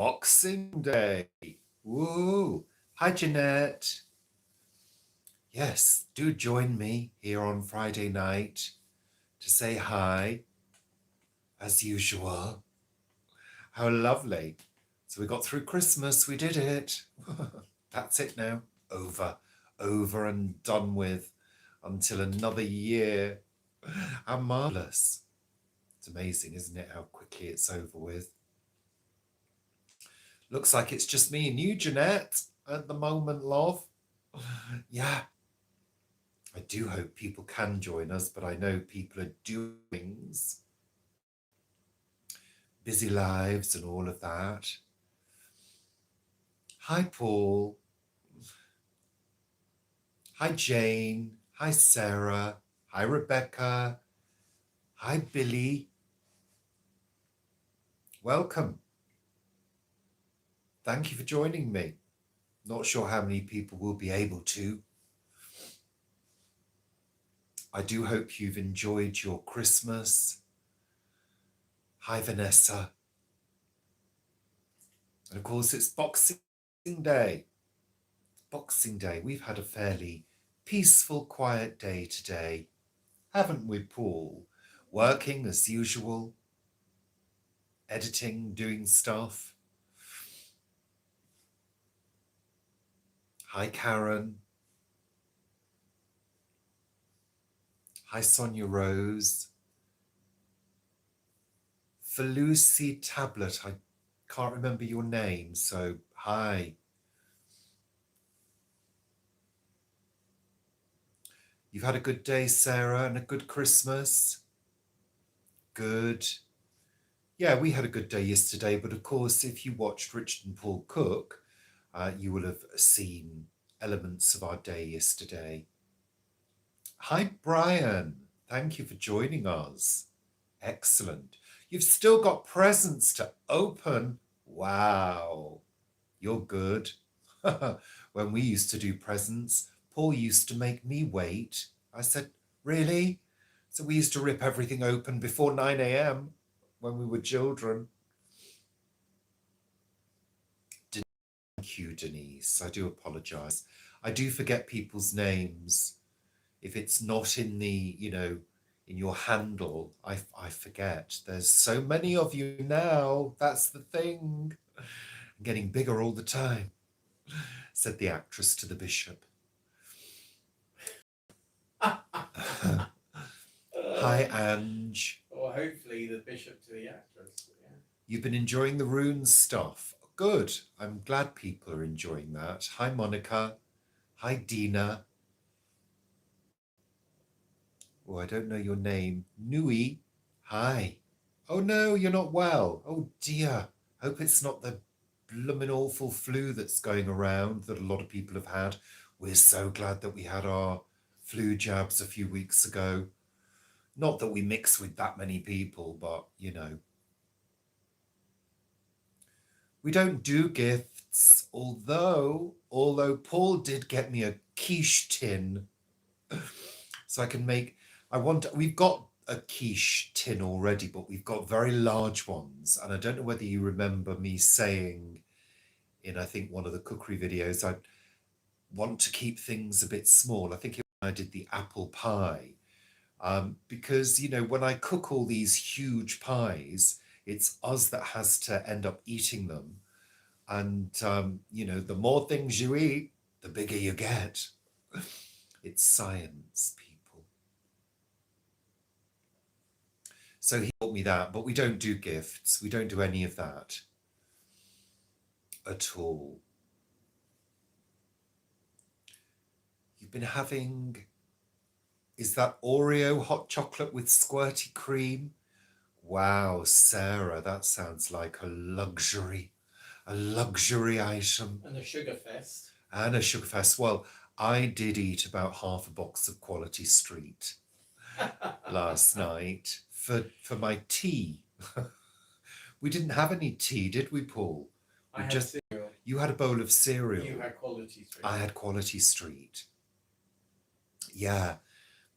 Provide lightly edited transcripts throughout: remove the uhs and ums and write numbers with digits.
Boxing Day. Woo! Hi, Jeanette. Yes, do join me here on Friday night to say hi, as usual. How lovely. So we got through Christmas, we did it. That's it now. Over and done with until another year. How marvellous. It's amazing, isn't it, how quickly it's over with? Looks like it's just me and you, Jeanette, at the moment, love. Yeah, I do hope people can join us, but I know people are doing things, busy lives and all of that. Hi, Paul. Hi, Jane. Hi, Sarah. Hi, Rebecca. Hi, Billy. Welcome. Thank you for joining me. Not sure how many people will be able to. I do hope you've enjoyed your Christmas. Hi, Vanessa. And of course, it's Boxing Day. Boxing Day. We've had a fairly peaceful, quiet day today, haven't we, Paul? Working as usual, editing, doing stuff. Hi, Karen. Hi, Sonia Rose. Felucy Tablet. I can't remember your name, so hi. You've had a good day, Sarah, and a good Christmas? Good. Yeah, we had a good day yesterday, but of course, if you watched Richard and Paul cook, you will have seen elements of our day yesterday. Hi, Brian. Thank you for joining us. Excellent. You've still got presents to open. Wow, you're good. When we used to do presents, Paul used to make me wait. I said, really? So we used to rip everything open before 9 a.m. when we were children. Thank you, Denise. I do apologise. I do forget people's names. If it's not in the, in your handle, I forget. There's so many of you now. That's the thing. I'm getting bigger all the time, said the actress to the bishop. Hi, Ange. Or hopefully the bishop to the actress. Yeah. You've been enjoying the runes stuff. Good. I'm glad people are enjoying that. Hi, Monica. Hi, Dina. Oh, I don't know your name. Nui. Hi. Oh no, you're not well. Oh dear. Hope it's not the blooming awful flu that's going around that a lot of people have had. We're so glad that we had our flu jabs a few weeks ago. Not that we mix with that many people, but we don't do gifts, although Paul did get me a quiche tin. So I can make, we've got a quiche tin already, but we've got very large ones. And I don't know whether you remember me saying in, I think, one of the cookery videos, I want to keep things a bit small. I think I did the apple pie. Because, when I cook all these huge pies, it's us that has to end up eating them. And, the more things you eat, the bigger you get. It's science, people. So he taught me that, but we don't do gifts. We don't do any of that at all. You've been having, is that Oreo hot chocolate with squirty cream? Wow, Sarah, that sounds like a luxury item. And a sugar fest. And a sugar fest. Well, I did eat about half a box of Quality Street last night for my tea. We didn't have any tea, did we, Paul? I had cereal. You had a bowl of cereal. You had Quality Street. I had Quality Street. Yeah,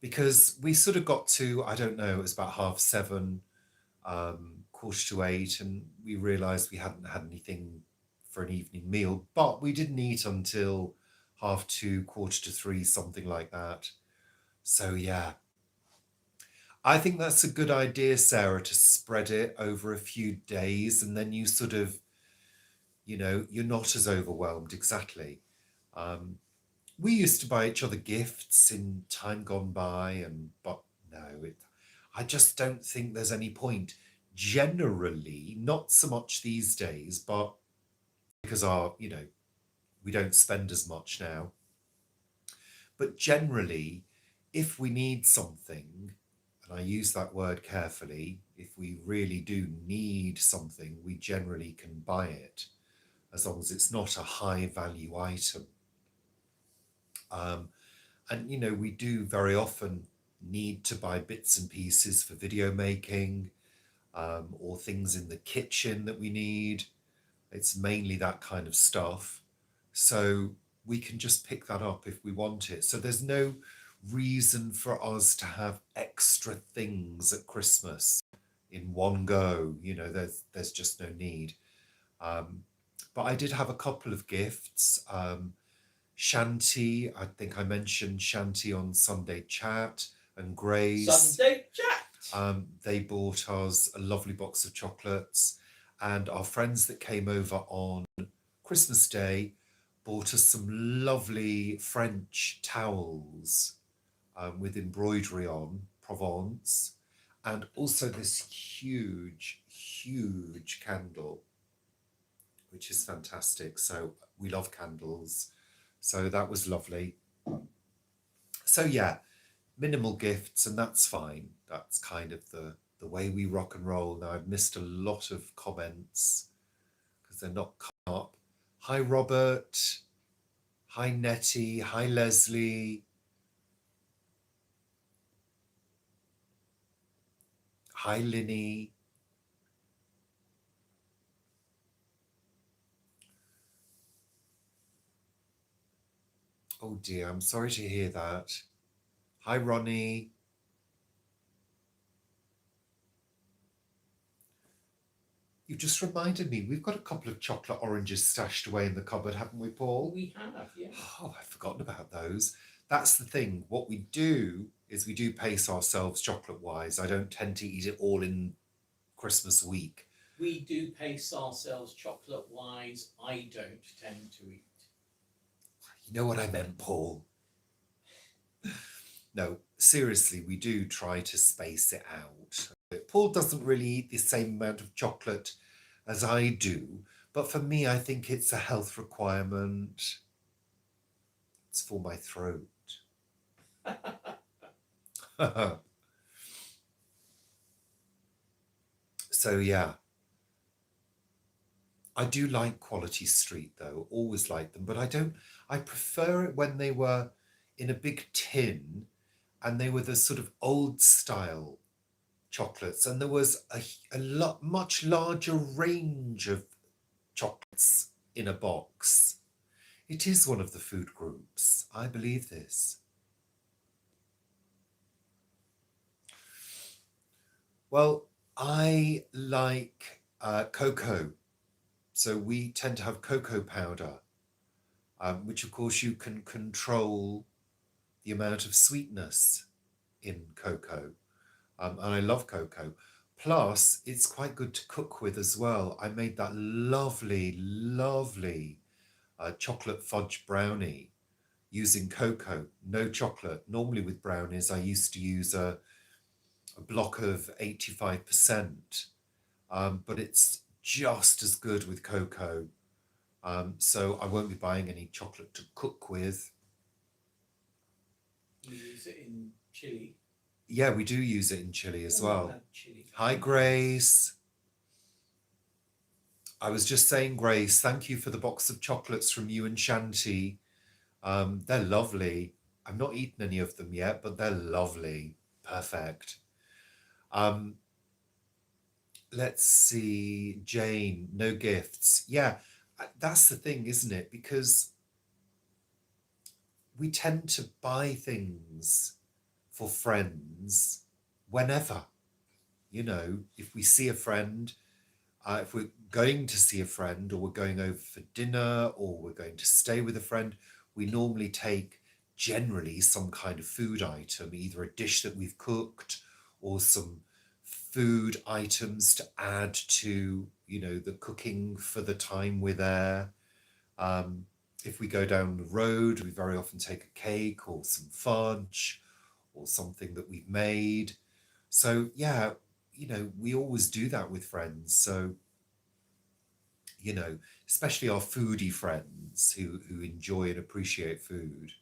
because we sort of got to, I don't know, it was about 7:30, 8:15, and we realised we hadn't had anything for an evening meal, but we didn't eat until 2:30, 2:45, something like that. So yeah, I think that's a good idea, Sarah, to spread it over a few days, and then you sort of, you're not as overwhelmed. Exactly. Um, we used to buy each other gifts in time gone by, but no, I just don't think there's any point. Generally, not so much these days, but because we don't spend as much now. But generally, if we need something, and I use that word carefully, if we really do need something, we generally can buy it, as long as it's not a high value item. And we do very often need to buy bits and pieces for video making, or things in the kitchen that we need. It's mainly that kind of stuff. So we can just pick that up if we want it. So there's no reason for us to have extra things at Christmas in one go. There's just no need. But I did have a couple of gifts. Shanti, I think I mentioned Shanti on Sunday Chat, and Grace. Sunday Chat. They bought us a lovely box of chocolates, and our friends that came over on Christmas Day bought us some lovely French towels with embroidery on, Provence, and also this huge, huge candle, which is fantastic. So we love candles. So that was lovely. So yeah, minimal gifts, and that's fine. That's kind of the way we rock and roll. Now, I've missed a lot of comments because they're not come up. Hi, Robert. Hi, Nettie. Hi, Leslie. Hi, Linny. Oh dear, I'm sorry to hear that. Hi, Ronnie. You just reminded me, we've got a couple of chocolate oranges stashed away in the cupboard, haven't we, Paul? We have, yeah. Oh, I've forgotten about those. That's the thing. What we do is we do pace ourselves chocolate-wise. I don't tend to eat it all in Christmas week. We do pace ourselves chocolate-wise. I don't tend to eat. You know what I meant, Paul? No, seriously, we do try to space it out. Paul doesn't really eat the same amount of chocolate as I do, but for me, I think it's a health requirement. It's for my throat. So yeah, I do like Quality Street though, always like them, but I prefer it when they were in a big tin and they were the sort of old style chocolates, and there was a much larger range of chocolates in a box. It is one of the food groups. I believe this. Well, I like cocoa. So we tend to have cocoa powder, which of course you can control the amount of sweetness in cocoa. And I love cocoa. Plus, it's quite good to cook with as well. I made that lovely, lovely chocolate fudge brownie using cocoa, no chocolate. Normally with brownies, I used to use a block of 85%, but it's just as good with cocoa. So I won't be buying any chocolate to cook with. You use it in chili. Yeah, we do use it in chili as well. Chili. Hi, Grace. I was just saying, Grace, thank you for the box of chocolates from you and Shanti. They're lovely. I've not eaten any of them yet, but they're lovely. Perfect. Let's see, Jane, no gifts. Yeah, that's the thing, isn't it? Because we tend to buy things for friends whenever, You know, if we see a friend, if we're going to see a friend, or we're going over for dinner, or we're going to stay with a friend, we normally take generally some kind of food item, either a dish that we've cooked or some food items to add to, you know, the cooking for the time we're there. Um, if we go down the road, we very often take a cake or some fudge or something that we've made. So, yeah, you know, we always do that with friends. So, you know, especially our foodie friends who enjoy and appreciate food.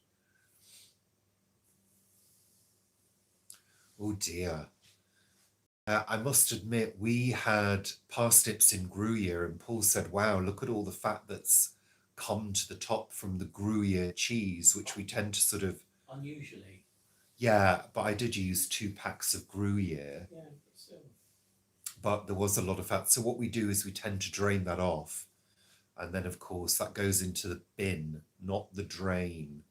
Oh dear. I must admit, we had parsnips in Gruyere, and Paul said, wow, look at all the fat that's come to the top from the Gruyere cheese, which we tend to sort of, Unusually. yeah, but I did use 2 packs of Gruyere, Yeah, but still. but there was a lot of fat. So what we do is we tend to drain that off. And then, of course, that goes into the bin, not the drain.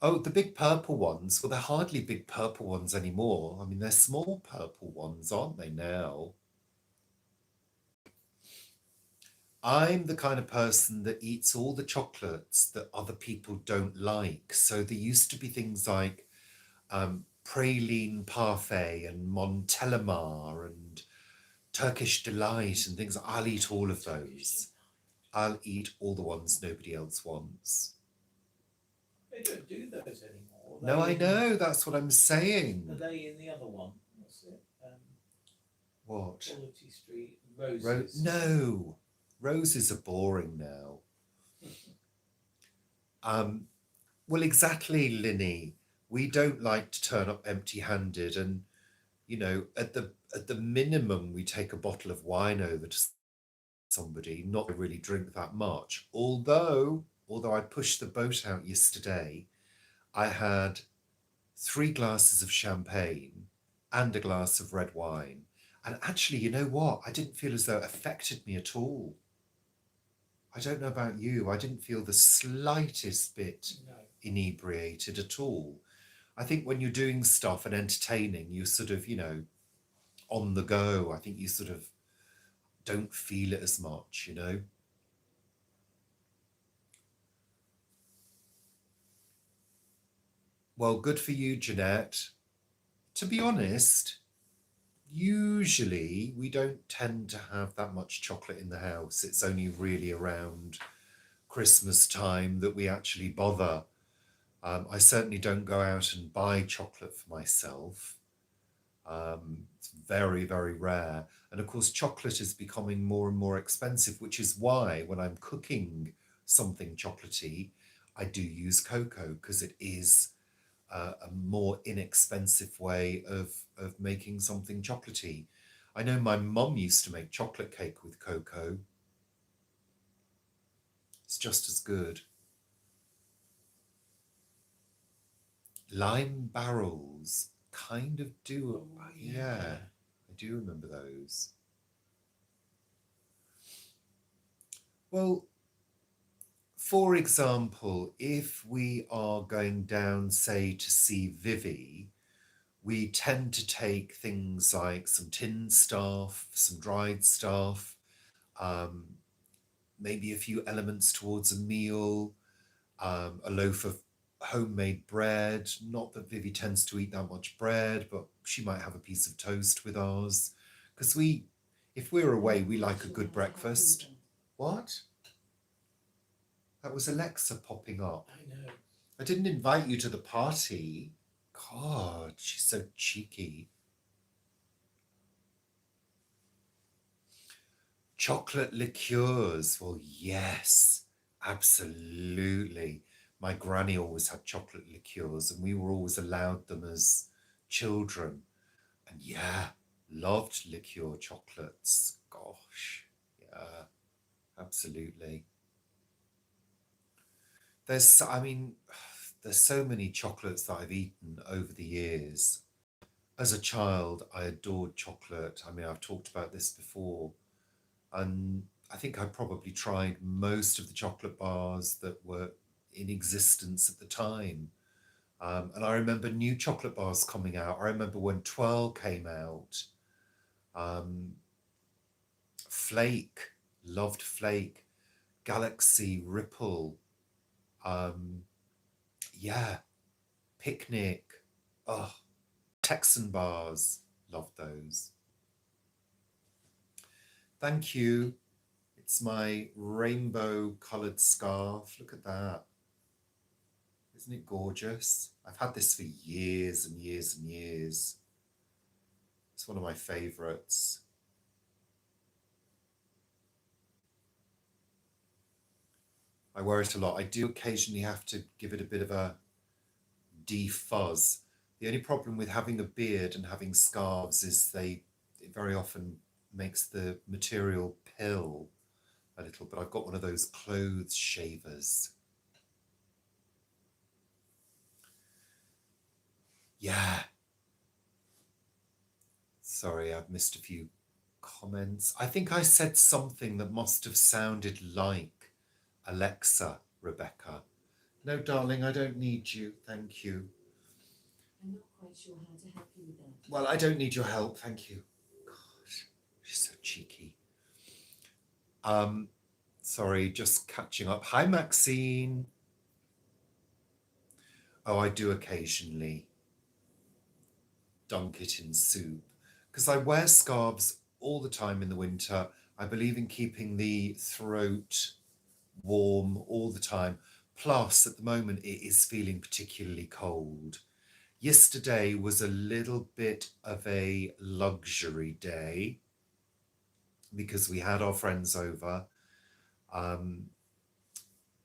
Oh, the big purple ones. Well, they're hardly big purple ones anymore. I mean, they're small purple ones, aren't they now? I'm the kind of person that eats all the chocolates that other people don't like. So there used to be things like praline parfait and Montelimar and Turkish delight and things. I'll eat all of those. I'll eat all the ones nobody else wants. They don't do those anymore. No, I know. That's what I'm Are saying. they in the other one? What's it? What? Quality Street Roses. No, roses are boring now. Well, exactly, Linny. We don't like to turn up empty-handed, and you know, at the minimum, we take a bottle of wine over to somebody, not really drink that much. Although I pushed the boat out yesterday, I had 3 glasses of champagne and a glass of red wine. And actually, you know what? I didn't feel as though it affected me at all. I don't know about you. I didn't feel the slightest bit No. inebriated at all. I think when you're doing stuff and entertaining, you're sort of, you know, on the go. I think you sort of don't feel it as much, you know? Well, good for you, Jeanette. To be honest, usually we don't tend to have that much chocolate in the house. It's only really around Christmas time that we actually bother. I certainly don't go out and buy chocolate for myself. It's very, very rare. And of course, chocolate is becoming more and more expensive, which is why when I'm cooking something chocolatey, I do use cocoa because it is a more inexpensive way of making something chocolatey. I know my mum used to make chocolate cake with cocoa. It's just as good. Lime barrels kind of do. Oh, yeah, I do remember those. Well, for example, if we are going down, say, to see Vivi, we tend to take things like some tinned stuff, some dried stuff, um, maybe a few elements towards a meal, a loaf of homemade bread. Not that Vivi tends to eat that much bread, but she might have a piece of toast with ours. Because if we're away, we like a good breakfast. What? That was Alexa popping up. I know. I didn't invite you to the party. God, she's so cheeky. Chocolate liqueurs. Well, yes, absolutely. My granny always had chocolate liqueurs, and we were always allowed them as children. And yeah, loved liqueur chocolates. Gosh, yeah, absolutely. I mean, there's so many chocolates that I've eaten over the years. As a child, I adored chocolate. I mean, I've talked about this before. And I think I probably tried most of the chocolate bars that were in existence at the time. And I remember new chocolate bars coming out. I remember when Twirl came out. Flake, loved Flake. Galaxy, Ripple. Yeah, Picnic. Oh, Texan bars. Loved those. Thank you. It's my rainbow coloured scarf. Look at that. Isn't it gorgeous? I've had this for years and years and years. It's one of my favourites. I wear it a lot. I do occasionally have to give it a bit of a defuzz. The only problem with having a beard and having scarves is it very often makes the material pill a little, but I've got one of those clothes shavers. Yeah. Sorry, I've missed a few comments. I think I said something that must have sounded like Alexa, Rebecca. No, darling, I don't need you. Thank you. I'm not quite sure how to help you with that. Well, I don't need your help. Thank you. God, she's so cheeky. Sorry, just catching up. Hi, Maxine. Oh, I do occasionally dunk it in soup because I wear scarves all the time in the winter. I believe in keeping the throat warm all the time. Plus, at the moment, it is feeling particularly cold. Yesterday was a little bit of a luxury day because we had our friends over,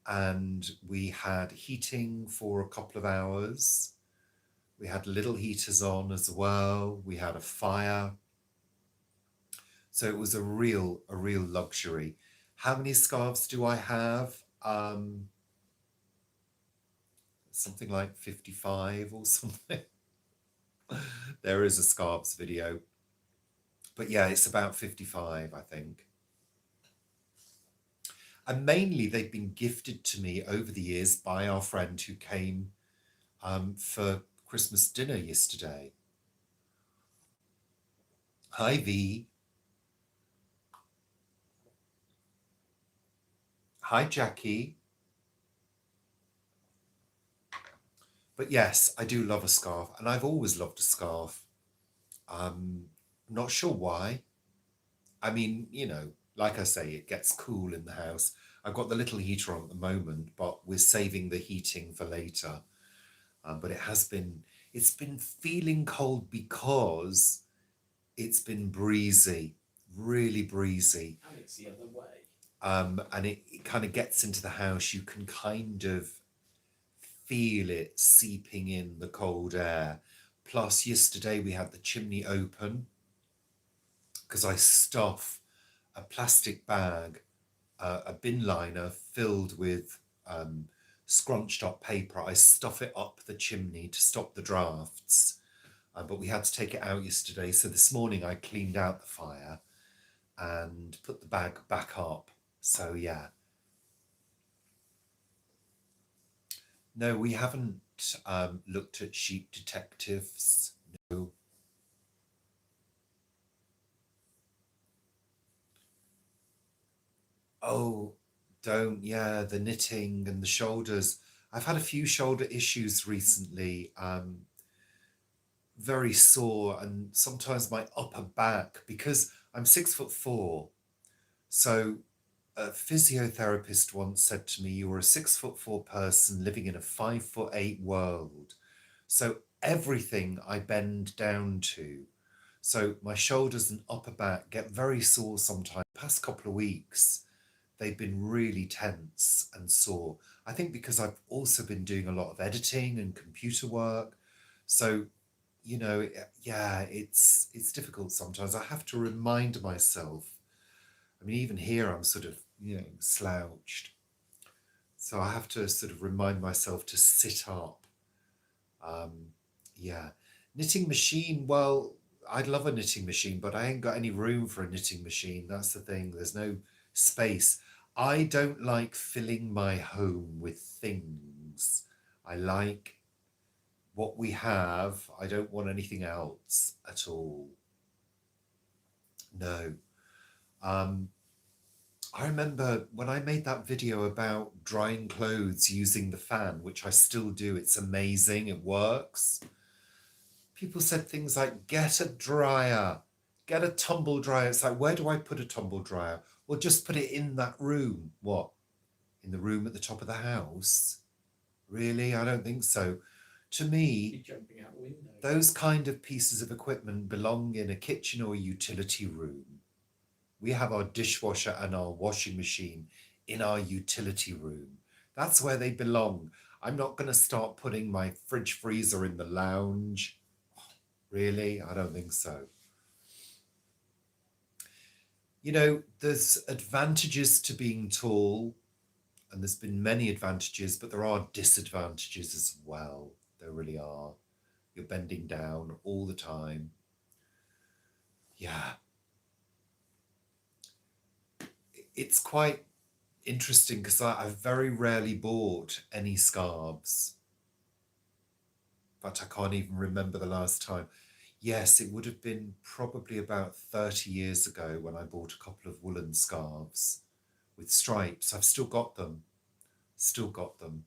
and we had heating for a couple of hours. We had little heaters on as well. We had a fire. So it was a real luxury. How many scarves do I have? Something like 55 or something. There is a scarves video. But yeah, it's about 55, I think. And mainly they've been gifted to me over the years by our friend who came for Christmas dinner yesterday. Hi, V. Hi, Jackie. But yes, I do love a scarf, and I've always loved a scarf. Not sure why. I mean, you know, like I say, it gets cool in the house. I've got the little heater on at the moment, but we're saving the heating for later. But it's been feeling cold because it's been breezy, really breezy. And it's the other way. And it kind of gets into the house. You can kind of feel it seeping in the cold air. Plus, yesterday we had the chimney open because I stuff a plastic bag, a bin liner filled with scrunched up paper. I stuff it up the chimney to stop the drafts. But we had to take it out yesterday. So this morning I cleaned out the fire and put the bag back up. So yeah. No, we haven't looked at Sheep Detectives. No. Oh, don't. Yeah, the knitting and the shoulders. I've had a few shoulder issues recently. Very sore, and sometimes my upper back, because I'm 6'4". So a physiotherapist once said to me, you were a 6'4" person living in a 5'8" world. So everything I bend down to. So my shoulders and upper back get very sore sometimes. Past couple of weeks, they've been really tense and sore. I think because I've also been doing a lot of editing and computer work. So, you know, yeah, it's difficult sometimes. I have to remind myself. I mean, even here, I'm sort of, you know, slouched. So I have to sort of remind myself to sit up. Yeah. Knitting machine, well, I'd love a knitting machine, but I ain't got any room for a knitting machine. That's the thing. There's no space. I don't like filling my home with things. I like what we have. I don't want anything else at all. No. I remember when I made that video about drying clothes using the fan, which I still do. It's amazing. It works. People said things like, get a dryer, get a tumble dryer. It's like, where do I put a tumble dryer? Well, just put it in that room. What? In the room at the top of the house? Really? I don't think so. To me, You're jumping out window. those kind of pieces of equipment belong in a kitchen or utility room. We have our dishwasher and our washing machine in our utility room. That's where they belong. I'm not going to start putting my fridge freezer in the lounge. Really? I don't think so. You know, there's advantages to being tall, and there's been many advantages, but there are disadvantages as well. There really are. You're bending down all the time. Yeah. It's quite interesting because I've very rarely bought any scarves. In fact, I can't even remember the last time. Yes, it would have been probably about 30 years ago when I bought a couple of woolen scarves with stripes. I've still got them. Still got them.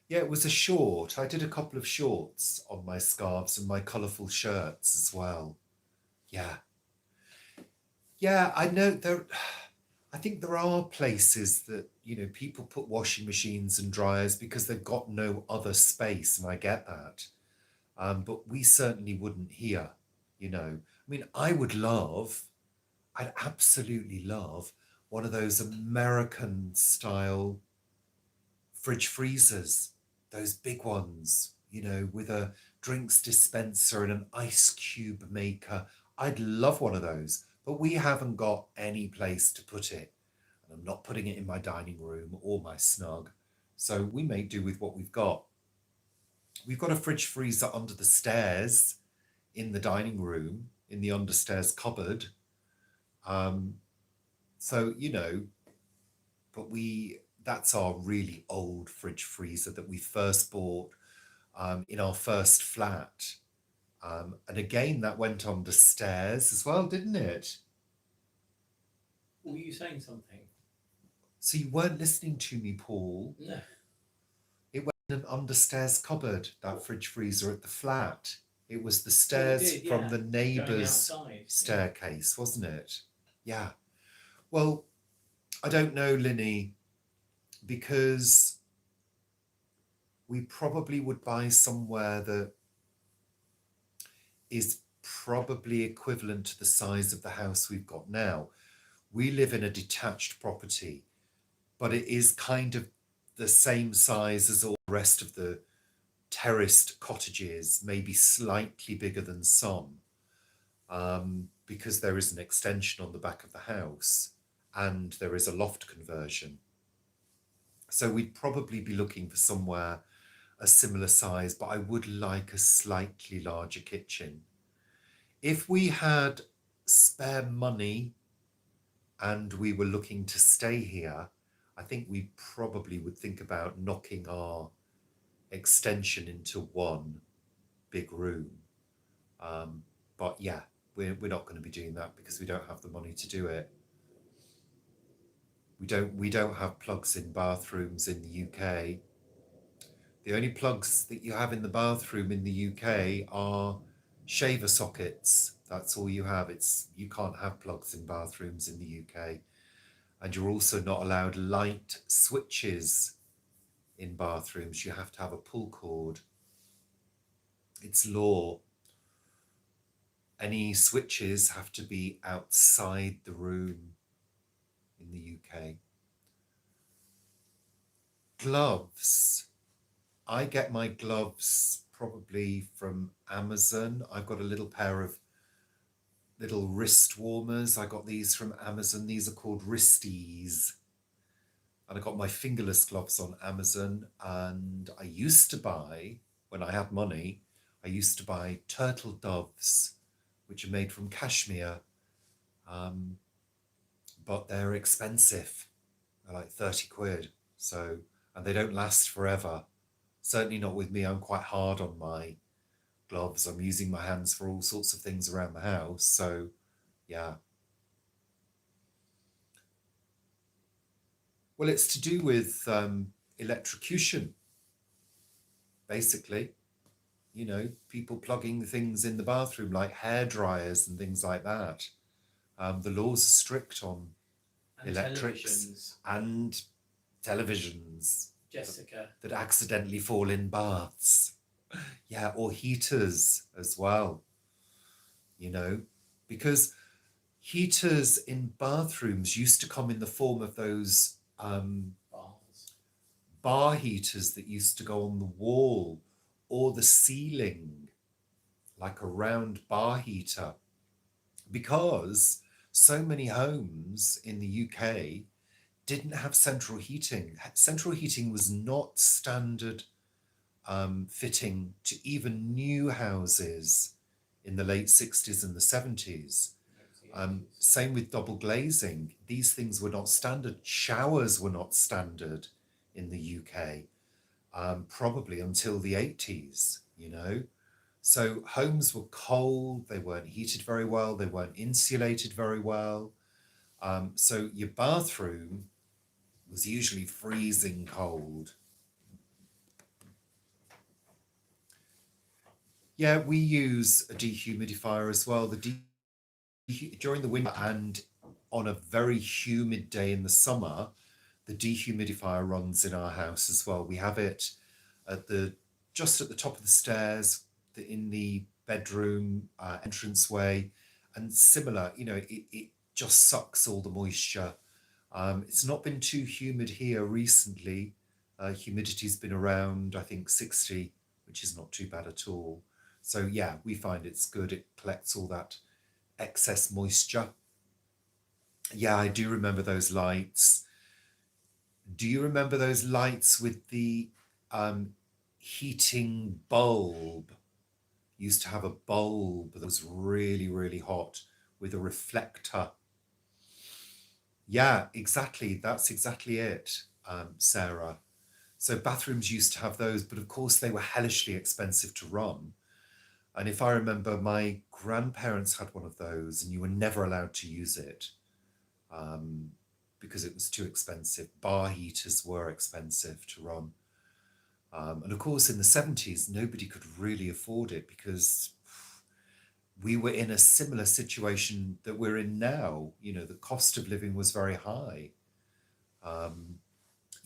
Yeah, it was a short. I did a couple of shorts on my scarves and my colourful shirts as well. Yeah. Yeah, I know there. I think there are places that, you know, people put washing machines and dryers because they've got no other space, and I get that. But we certainly wouldn't here, you know. I mean, I'd absolutely love one of those American style fridge freezers, those big ones, you know, with a drinks dispenser and an ice cube maker. I'd love one of those, but we haven't got any place to put it. And I'm not putting it in my dining room or my snug. So we may do with what we've got. We've got a fridge freezer under the stairs in the dining room, in the understairs cupboard. So, you know, but that's our really old fridge freezer that we first bought in our first flat. And again, that went on the stairs as well, didn't it? Were you saying something? So you weren't listening to me, Paul. No. It went in an understairs cupboard, that fridge freezer at the flat. It was the stairs did, from yeah. the Going neighbour's outside. staircase, wasn't it? Yeah. Well, I don't know, Linny, because we probably would buy somewhere that is probably equivalent to the size of the house we've got now. We live in a detached property, but it is kind of the same size as all the rest of the terraced cottages, maybe slightly bigger than some, because there is an extension on the back of the house and there is a loft conversion. So we'd probably be looking for somewhere a similar size, but I would like a slightly larger kitchen. If we had spare money and we were looking to stay here, I think we probably would think about knocking our extension into one big room. But yeah, we're not going to be doing that because we don't have the money to do it. We don't have plugs in bathrooms in the UK. The only plugs that you have in the bathroom in the UK are shaver sockets. That's all you have. You can't have plugs in bathrooms in the UK. And you're also not allowed light switches in bathrooms. You have to have a pull cord. It's law. Any switches have to be outside the room in the UK. Gloves. I get my gloves probably from Amazon. I've got a little pair of little wrist warmers. I got these from Amazon. These are called wristies. And I got my fingerless gloves on Amazon. And I used to buy, when I had money, I used to buy turtle doves, which are made from cashmere. But they're expensive. They're like 30 quid. So, and they don't last forever. Certainly not with me. I'm quite hard on my gloves. I'm using my hands for all sorts of things around the house. So, yeah. Well, it's to do with electrocution, basically. You know, people plugging things in the bathroom like hair dryers and things like that. The laws are strict on And electrics televisions, and televisions Jessica. that accidentally fall in baths. Yeah, or heaters as well, you know, because heaters in bathrooms used to come in the form of those Bars. bar heaters that used to go on the wall or the ceiling, like a round bar heater, because so many homes in the UK didn't have central heating. Central heating was not standard fitting to even new houses in the late 60s and the 70s. Same with double glazing. These things were not standard. Showers were not standard in the UK, probably until the 80s, you know. So homes were cold, they weren't heated very well, they weren't insulated very well. So your bathroom was usually freezing cold. Yeah, we use a dehumidifier as well. During the winter and on a very humid day in the summer, the dehumidifier runs in our house as well. We have it at the just at the top of the stairs, in the bedroom entranceway, and similar. You know, it just sucks all the moisture. It's not been too humid here recently. Humidity's been around, I think, 60, which is not too bad at all. So yeah, we find it's good. It collects all that excess moisture. Yeah, I do remember those lights. Do you remember those lights with the heating bulb? Used to have a bulb that was really, really hot with a reflector. Yeah, exactly. That's exactly it, Sarah. So bathrooms used to have those, but of course they were hellishly expensive to run. And if I remember, my grandparents had one of those, and you were never allowed to use it because it was too expensive. Bar heaters were expensive to run. And of course, in the 70s, nobody could really afford it because we were in a similar situation that we're in now. You know, the cost of living was very high.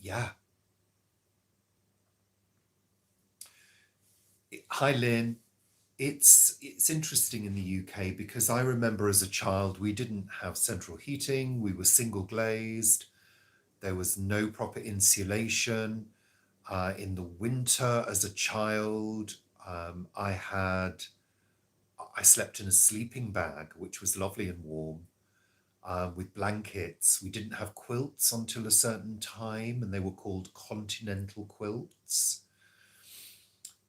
Yeah. Hi, Lynn. It's interesting in the UK because I remember as a child we didn't have central heating. We were single glazed. There was no proper insulation. In the winter, as a child, I slept in a sleeping bag, which was lovely and warm, with blankets. We didn't have quilts until a certain time, and they were called continental quilts.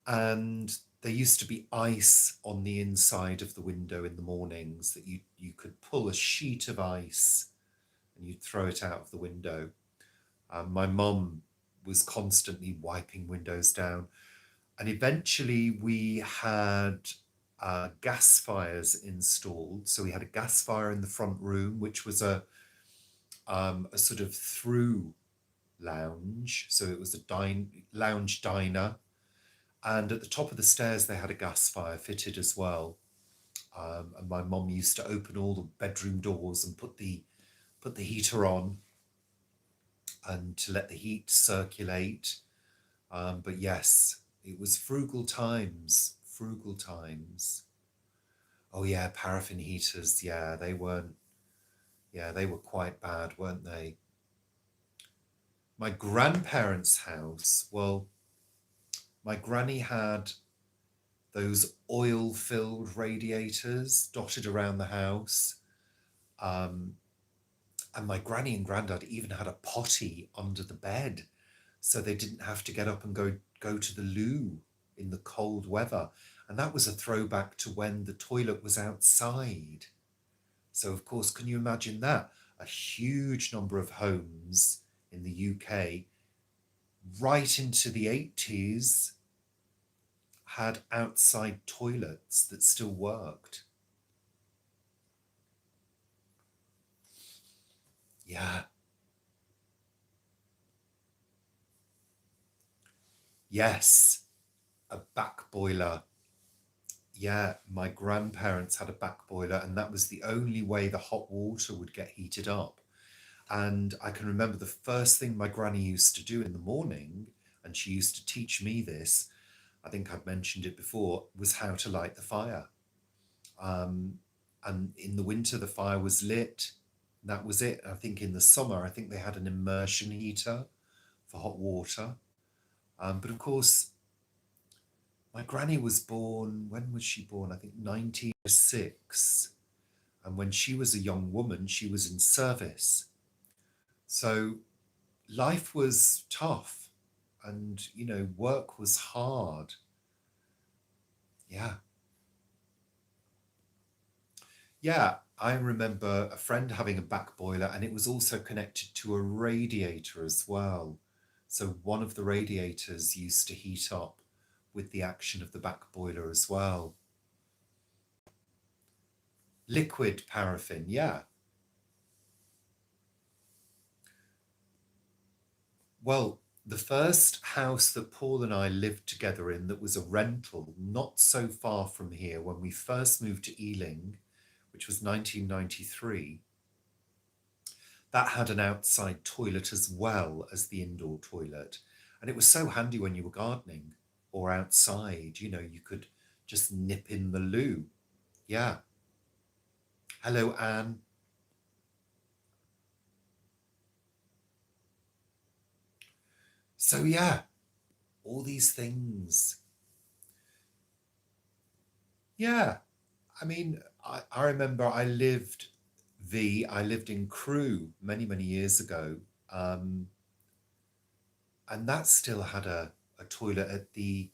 And there used to be ice on the inside of the window in the mornings that you could pull a sheet of ice and you'd throw it out of the window. My mum was constantly wiping windows down. And eventually we had gas fires installed. So we had a gas fire in the front room, which was a sort of through lounge. So it was a lounge diner. And at the top of the stairs, they had a gas fire fitted as well. And my mum used to open all the bedroom doors and put the heater on and to let the heat circulate. But yes, it was frugal times, frugal times. Oh yeah, paraffin heaters. Yeah, they were quite bad, weren't they? My grandparents' house, well, my granny had those oil-filled radiators dotted around the house. And my granny and granddad even had a potty under the bed, so they didn't have to get up and go to the loo in the cold weather. And that was a throwback to when the toilet was outside. So of course, can you imagine that? A huge number of homes in the UK right into the 80s, had outside toilets that still worked. Yeah. Yes, a back boiler. Yeah, my grandparents had a back boiler, and that was the only way the hot water would get heated up. And I can remember the first thing my granny used to do in the morning, and she used to teach me this, I think I've mentioned it before, was how to light the fire. And in the winter, the fire was lit. That was it. I think in the summer, I think they had an immersion heater for hot water. But of course, my granny was born, when was she born? I think 1906. And when she was a young woman, she was in service. So life was tough and, you know, work was hard. Yeah. Yeah, I remember a friend having a back boiler, and it was also connected to a radiator as well. So one of the radiators used to heat up with the action of the back boiler as well. Liquid paraffin, yeah. Well, the first house that Paul and I lived together in that was a rental, not so far from here, when we first moved to Ealing, which was 1993, that had an outside toilet as well as the indoor toilet. And it was so handy when you were gardening or outside, you know, you could just nip in the loo. Yeah. Hello, Anne. So, yeah, all these things. Yeah. I mean, I remember I lived in Crewe many, many years ago. Um, and that still had a toilet at the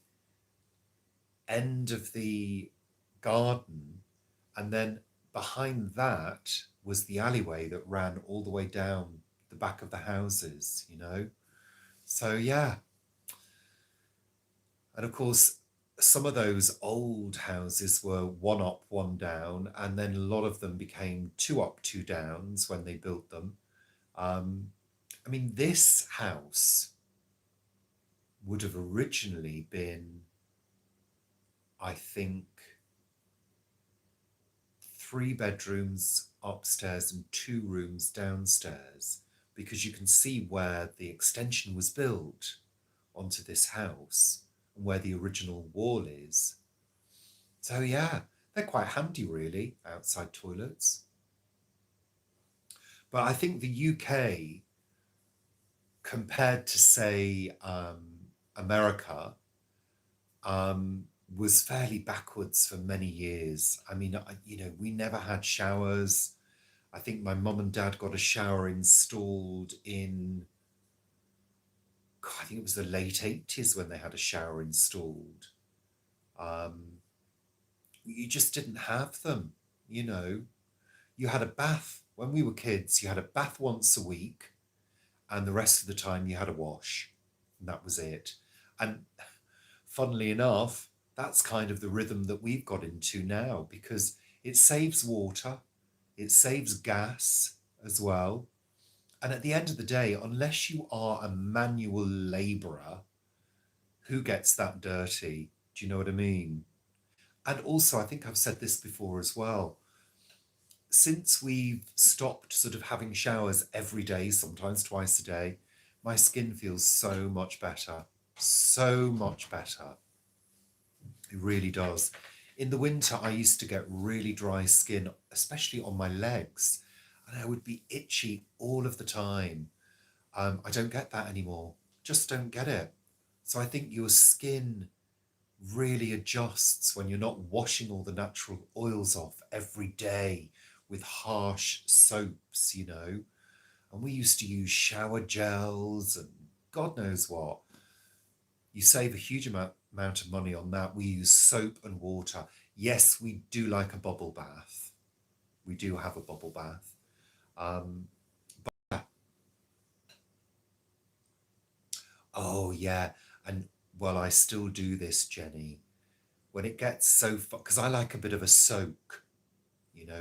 end of the garden. And then behind that was the alleyway that ran all the way down the back of the houses, you know? So, yeah. And of course, some of those old houses were one up, one down, and then a lot of them became two up, two downs when they built them. I mean, this house would have originally been, I think, 3 bedrooms upstairs and 2 rooms downstairs, because you can see where the extension was built onto this house and where the original wall is. So yeah, they're quite handy really, outside toilets. But I think the UK, compared to say America, was fairly backwards for many years. I mean, you know, we never had showers. I think my mum and dad got a shower installed in, God, I think it was the late 80s when they had a shower installed. You just didn't have them, you know. You had a bath when we were kids, you had a bath once a week, and the rest of the time you had a wash, and that was it. And funnily enough, that's kind of the rhythm that we've got into now, because it saves water, it saves gas as well. And at the end of the day, unless you are a manual labourer, who gets that dirty? Do you know what I mean? And also, I think I've said this before as well. Since we've stopped sort of having showers every day, sometimes twice a day, my skin feels so much better. So much better. It really does. In the winter, I used to get really dry skin, especially on my legs, and I would be itchy all of the time. I don't get that anymore. Just don't get it. So I think your skin really adjusts when you're not washing all the natural oils off every day with harsh soaps, you know. And we used to use shower gels and God knows what. You save a huge amount of money on that. We use soap and water. Yes, we do like a bubble bath. We do have a bubble bath. Oh, yeah. And well, I still do this, Jenny. When it gets so far, because I like a bit of a soak,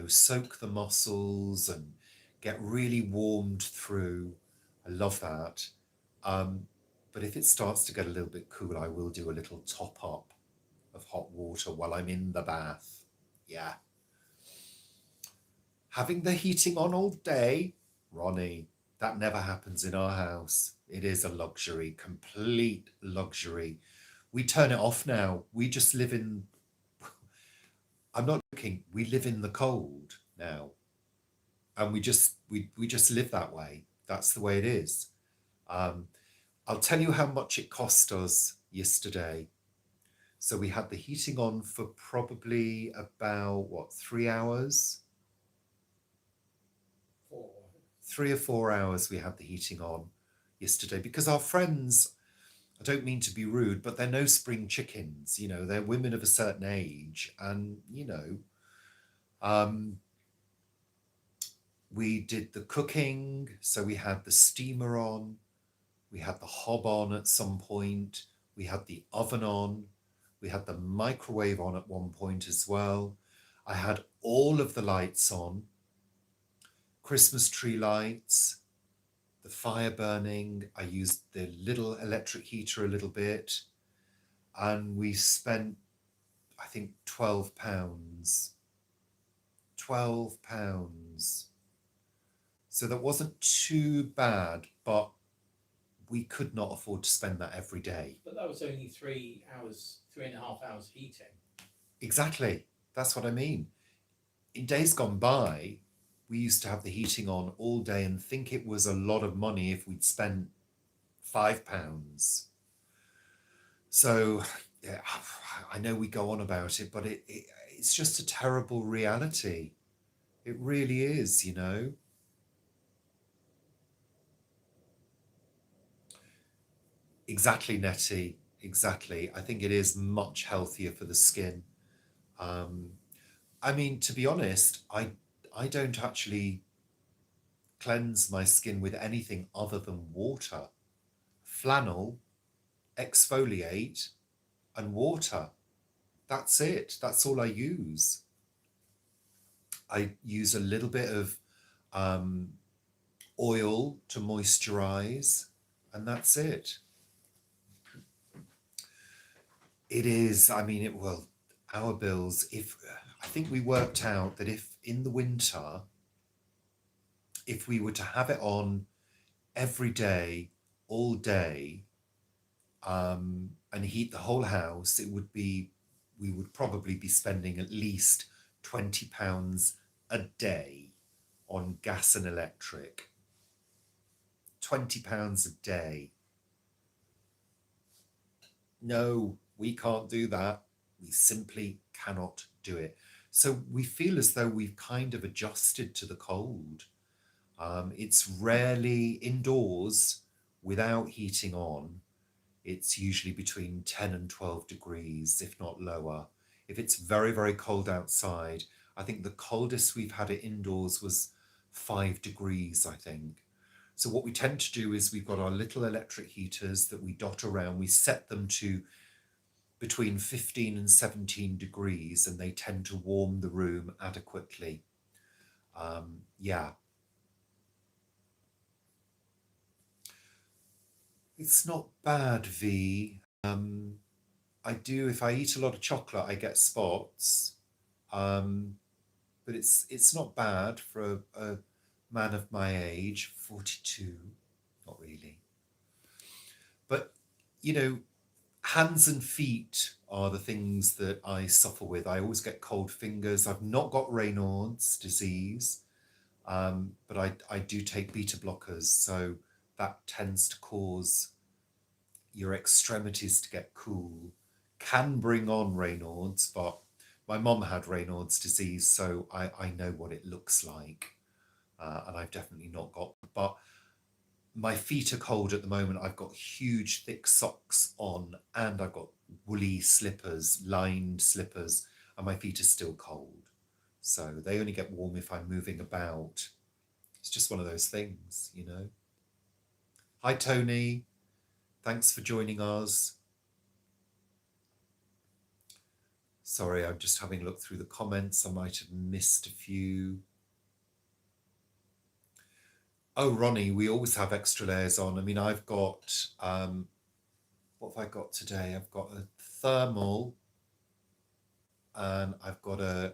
soak the muscles and get really warmed through. I love that. Um, but if it starts to get a little bit cool, I will do a little top up of hot water while I'm in the bath. Yeah. Having the heating on all day, Ronnie, that never happens in our house. It is a luxury, complete luxury. We turn it off now. We just live in, I'm not joking, we live in the cold now. And we just live that way. That's the way it is. Um, I'll tell you how much it cost us yesterday. So we had the heating on for probably about what, 3 hours? 4. 3 or 4 hours we had the heating on yesterday because our friends, I don't mean to be rude, but they're no spring chickens. They're women of a certain age, and um, we did the cooking. So we had the steamer on, we had the hob on at some point, we had the oven on, we had the microwave on at one point as well. I had all of the lights on, Christmas tree lights, the fire burning. I used the little electric heater a little bit, and we spent, I think, £12. £12. So that wasn't too bad, but we could not afford to spend that every day. But that was only 3 hours, 3.5 hours heating. Exactly. That's what I mean. In days gone by, we used to have the heating on all day and think it was a lot of money if we'd spent £5. So, yeah, I know we go on about it, but it's just a terrible reality. It really is, Exactly, Nettie. Exactly. I think it is much healthier for the skin. Um, I mean, to be honest, I don't actually cleanse my skin with anything other than water. Flannel, exfoliate, and water. That's it. That's all I use. I use a little bit of um, oil to moisturize, and that's it. It is, I mean, our bills, if I think we worked out that if in the winter, if we were to have it on every day, all day, and heat the whole house, we would probably be spending at least £20 a day on gas and electric. £20 a day. No, we can't do that. We simply cannot do it. So we feel as though we've kind of adjusted to the cold. It's rarely indoors without heating on. It's usually between 10 and 12 degrees, if not lower. If it's very, very cold outside, I think the coldest we've had it indoors was 5 degrees, I think. So what we tend to do is we've got our little electric heaters that we dot around. We set them to between 15 and 17 degrees, and they tend to warm the room adequately. Yeah. It's not bad, V. If I eat a lot of chocolate, I get spots. But it's not bad for a man of my age, 42, not really. But, hands and feet are the things that I suffer with. I always get cold fingers. I've not got Raynaud's disease, but I do take beta blockers. So that tends to cause your extremities to get cool, can bring on Raynaud's, but my mom had Raynaud's disease, so I know what it looks like, and I've definitely not got. But my feet are cold at the moment. I've got huge, thick socks on, and I've got woolly slippers, lined slippers, and my feet are still cold. So they only get warm if I'm moving about. It's just one of those things, Hi, Tony. Thanks for joining us. Sorry, I'm just having a look through the comments. I might have missed a few. Oh, Ronnie, we always have extra layers on. I mean, I've got, what have I got today? I've got a thermal and I've got a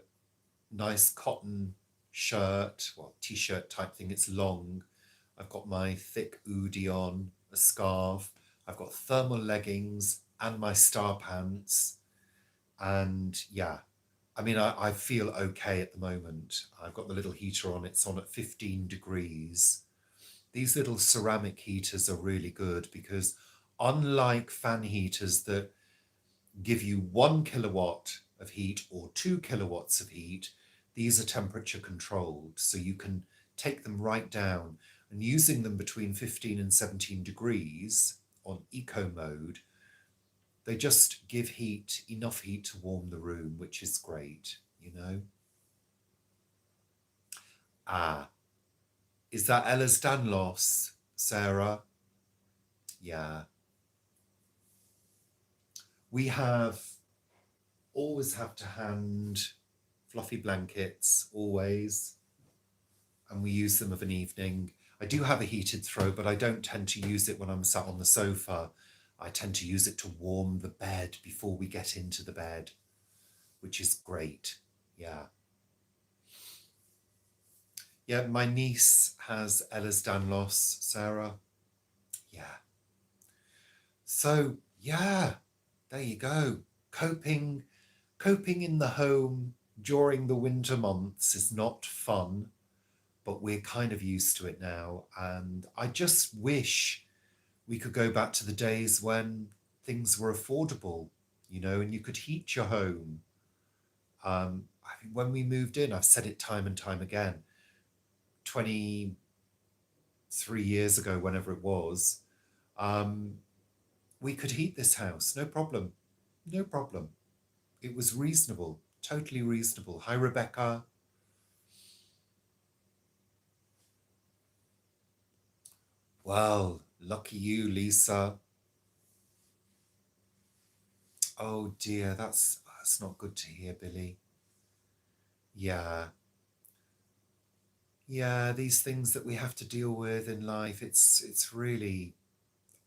nice cotton shirt, well, t-shirt type thing. It's long. I've got my thick hoodie on, a scarf. I've got thermal leggings and my star pants. And yeah, I mean, I feel okay at the moment. I've got the little heater on. It's on at 15 degrees. These little ceramic heaters are really good because unlike fan heaters that give you 1 kilowatt of heat or 2 kilowatts of heat, these are temperature controlled. So you can take them right down, and using them between 15 and 17 degrees on eco mode, they just give heat, enough heat to warm the room, which is great, you know. Ah, is that Ella Stanlos, Sarah? Yeah. We always have to hand fluffy blankets, always, and we use them of an evening. I do have a heated throw, but I don't tend to use it when I'm sat on the sofa. I tend to use it to warm the bed before we get into the bed, which is great. Yeah. Yeah, my niece has Ehlers-Danlos, Sarah. Yeah. So, yeah, there you go. Coping in the home during the winter months is not fun, but we're kind of used to it now. And I just wish we could go back to the days when things were affordable, you know, and you could heat your home. I mean, when we moved in, I've said it time and time again, 23 years ago, whenever it was, we could heat this house, no problem. No problem. It was reasonable, totally reasonable. Hi, Rebecca. Well, lucky you, Lisa. Oh dear, that's not good to hear, Billy. Yeah. Yeah, these things that we have to deal with in life, it's really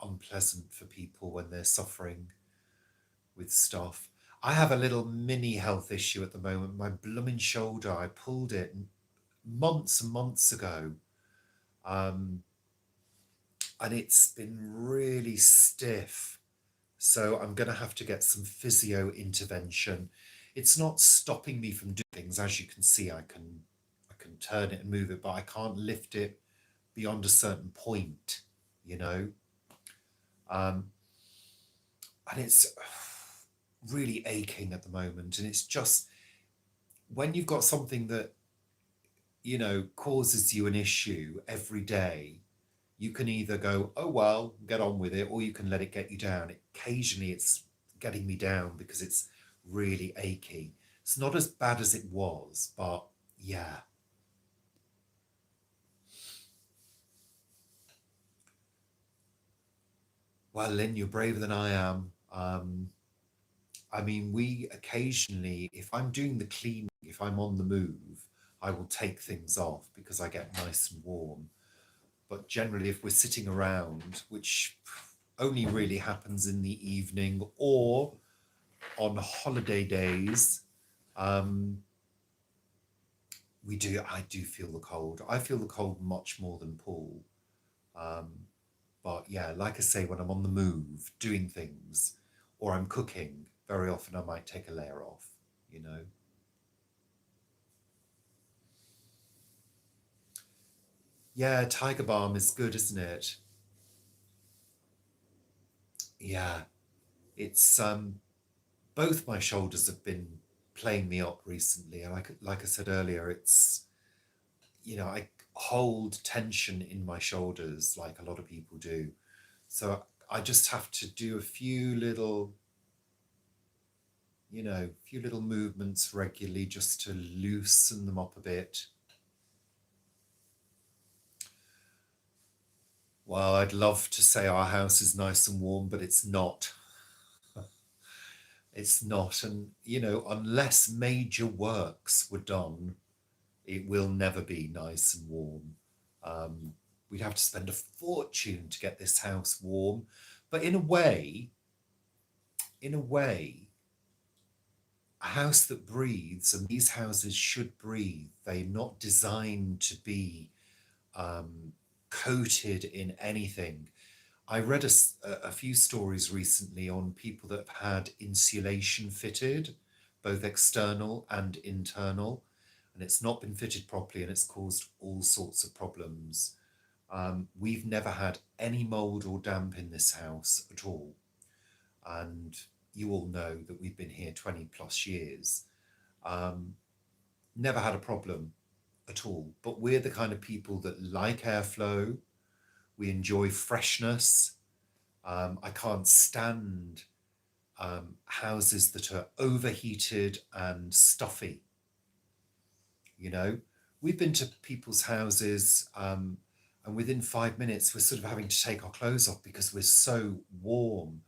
unpleasant for people when they're suffering with stuff. I have a little mini health issue at the moment. My blooming shoulder, I pulled it months and months ago. And it's been really stiff. So I'm going to have to get some physio intervention. It's not stopping me from doing things. As you can see, I can turn it and move it, but I can't lift it beyond a certain point, you know. And it's really aching at the moment. And it's just when you've got something that, you know, causes you an issue every day, you can either go, oh, well, get on with it, or you can let it get you down. Occasionally it's getting me down because it's really achy. It's not as bad as it was, but yeah. Well, Lynn, you're braver than I am. I mean, we occasionally, if I'm doing the cleaning, if I'm on the move, I will take things off because I get nice and warm. But generally, if we're sitting around, which only really happens in the evening or on holiday days, I do feel the cold. I feel the cold much more than Paul. But yeah, like I say, when I'm on the move, doing things, or I'm cooking, very often I might take a layer off, you know. Yeah, Tiger Balm is good, isn't it? Yeah, it's both my shoulders have been playing me up recently, and like I said earlier, it's, you know, I hold tension in my shoulders like a lot of people do, so I just have to do a few little, you know, few little movements regularly just to loosen them up a bit. Well, I'd love to say our house is nice and warm, but it's not. It's not. And, you know, unless major works were done, it will never be nice and warm. Um, we'd have to spend a fortune to get this house warm. But in a way, a house that breathes, and these houses should breathe, they're not designed to be coated in anything. I read a few stories recently on people that have had insulation fitted, both external and internal, and it's not been fitted properly and it's caused all sorts of problems. We've never had any mold or damp in this house at all. And you all know that we've been here 20 plus years. Um, Never had a problem at all. But we're the kind of people that like airflow, we enjoy freshness. I can't stand houses that are overheated and stuffy. You know, we've been to people's houses, and within 5 minutes, we're sort of having to take our clothes off because we're so warm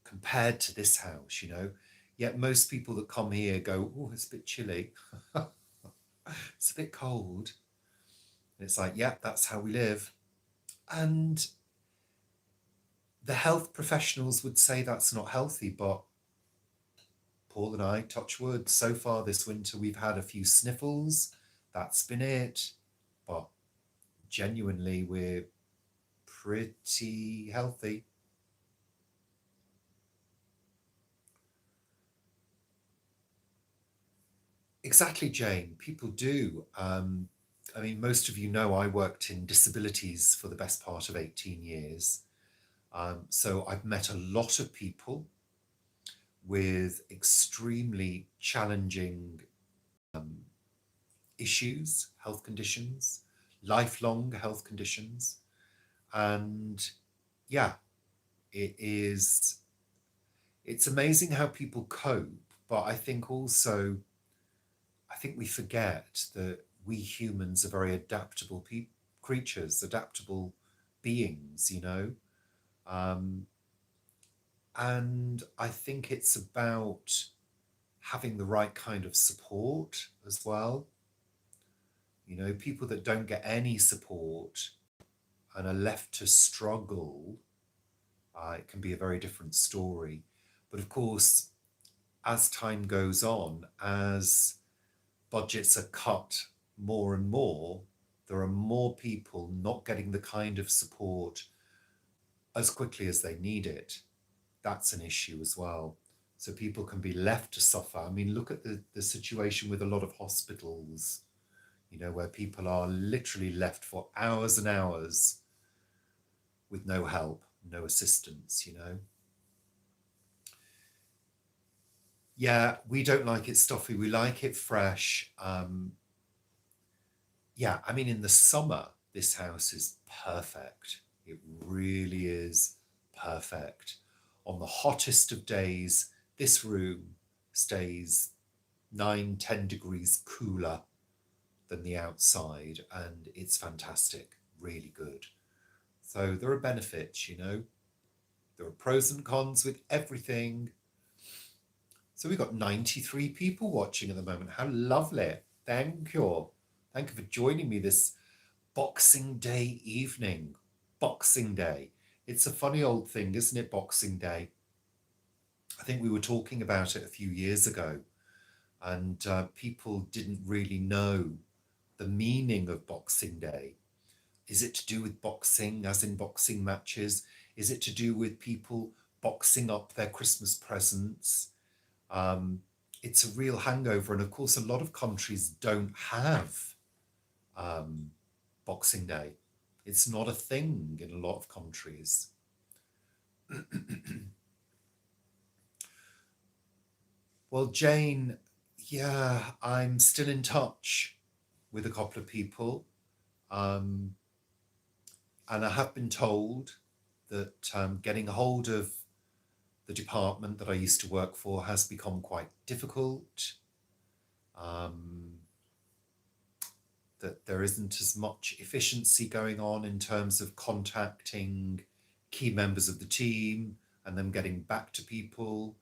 compared to this house, you know. Yet most people that come here go, oh, it's a bit chilly. It's a bit cold. And it's like, yeah, that's how we live. And the health professionals would say that's not healthy, but Paul and I, touch wood, so far this winter we've had a few sniffles. That's been it. But genuinely, we're pretty healthy. Exactly, Jane. People do. I mean, most of you know I worked in disabilities for the best part of 18 years. So I've met a lot of people with extremely challenging issues, health conditions, lifelong health conditions. And yeah, it's amazing how people cope. But I think we forget that we humans are very adaptable creatures, adaptable beings, you know. Um, and I think it's about having the right kind of support as well. You know, people that don't get any support and are left to struggle, it can be a very different story. But of course, as time goes on, as budgets are cut more and more, there are more people not getting the kind of support as quickly as they need it. That's an issue as well. So people can be left to suffer. I mean, look at the situation with a lot of hospitals, you know, where people are literally left for hours and hours with no help, no assistance, you know. Yeah, we don't like it stuffy. We like it fresh. Yeah, I mean, in the summer, this house is perfect. It really is perfect. On the hottest of days, this room stays 9, 10 degrees cooler than the outside, and it's fantastic, really good. So there are benefits, you know. There are pros and cons with everything. So we've got 93 people watching at the moment. How lovely. Thank you. Thank you for joining me this Boxing Day evening. Boxing Day. It's a funny old thing, isn't it, Boxing Day? I think we were talking about it a few years ago, and people didn't really know the meaning of Boxing Day. Is it to do with boxing, as in boxing matches? Is it to do with people boxing up their Christmas presents? It's a real hangover. And of course, a lot of countries don't have Boxing Day. It's not a thing in a lot of countries. Well, Jane, yeah, I'm still in touch with a couple of people. And I have been told that getting a hold of the department that I used to work for has become quite difficult. that there isn't as much efficiency going on in terms of contacting key members of the team and them getting back to people.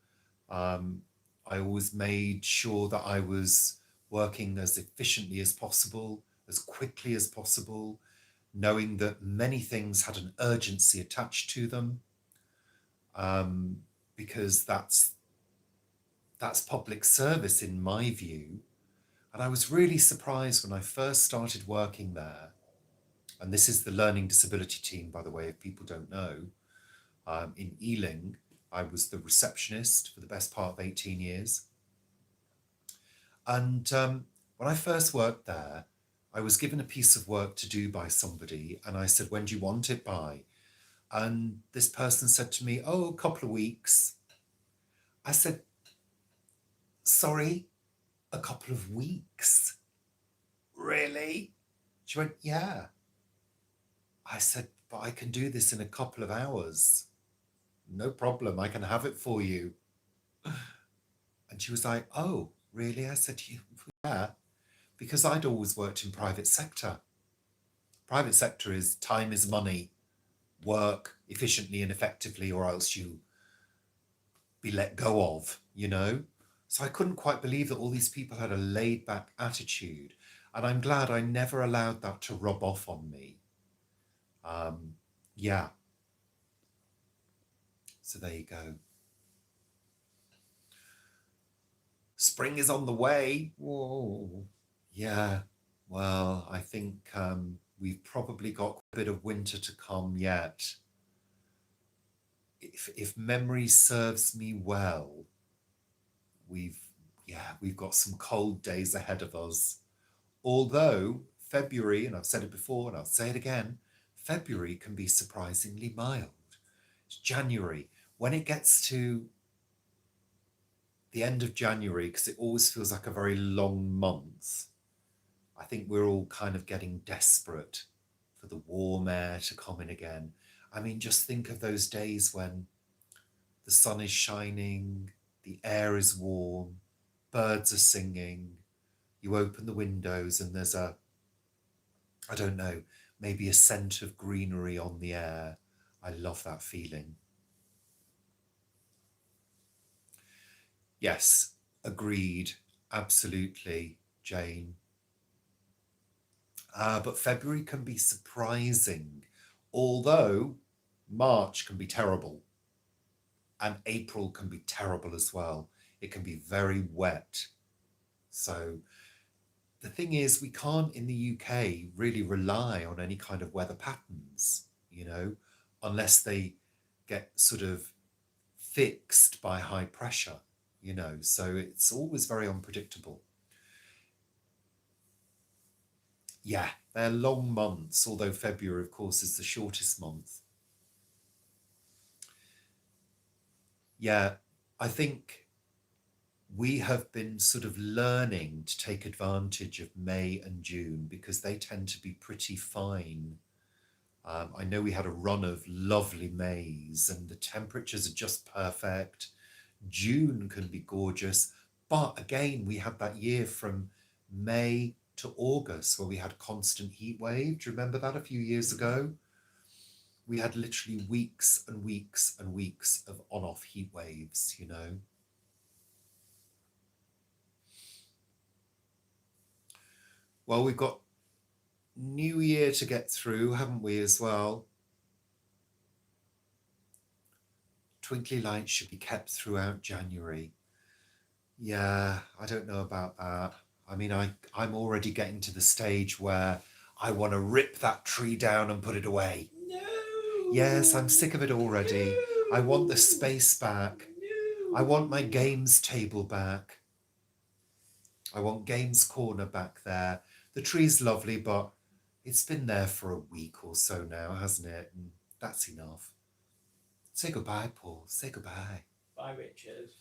I always made sure that I was working as efficiently as possible, as quickly as possible, knowing that many things had an urgency attached to them, because that's public service in my view. And I was really surprised when I first started working there. And this is the learning disability team, by the way, if people don't know. In Ealing, I was the receptionist for the best part of 18 years. And when I first worked there, I was given a piece of work to do by somebody. And I said, when do you want it by? And this person said to me, oh, a couple of weeks. I said, sorry, a couple of weeks? Really? She went, yeah. I said, but I can do this in a couple of hours. No problem, I can have it for you. And she was like, oh, really? I said, yeah, because I'd always worked in private sector. Private sector is time is money, work efficiently and effectively, or else you be let go of, you know? So I couldn't quite believe that all these people had a laid back attitude. And I'm glad I never allowed that to rub off on me. Yeah. So there you go. Spring is on the way. Whoa. Yeah. Well, I think we've probably got a bit of winter to come yet. If memory serves me well, we've got some cold days ahead of us. Although February, and I've said it before and I'll say it again, February can be surprisingly mild. It's January. When it gets to the end of January, because it always feels like a very long month, I think we're all kind of getting desperate for the warm air to come in again. I mean, just think of those days when the sun is shining, the air is warm, birds are singing, you open the windows and there's I don't know, maybe a scent of greenery on the air. I love that feeling. Yes, agreed. Absolutely, Jane. But February can be surprising, although March can be terrible. And April can be terrible as well. It can be very wet. So the thing is, we can't in the UK really rely on any kind of weather patterns, you know, unless they get sort of fixed by high pressure, you know, so it's always very unpredictable. Yeah, they're long months, although February, of course, is the shortest month. Yeah, I think we have been sort of learning to take advantage of May and June because they tend to be pretty fine. I know we had a run of lovely Mays and the temperatures are just perfect. June can be gorgeous, but again, we had that year from May to August where we had constant heat wave. Do you remember that a few years ago? We had literally weeks and weeks and weeks of on-off heat waves, you know. Well, we've got New Year to get through, haven't we, as well? Twinkly lights should be kept throughout January. Yeah, I don't know about that. I mean, I'm already getting to the stage where I want to rip that tree down and put it away. No. Yes, I'm sick of it already. No. I want the space back. No. I want my games table back. I want Games Corner back there. The tree's lovely, but it's been there for a week or so now, hasn't it? And that's enough. Say goodbye, Paul. Say goodbye. Bye, Richard.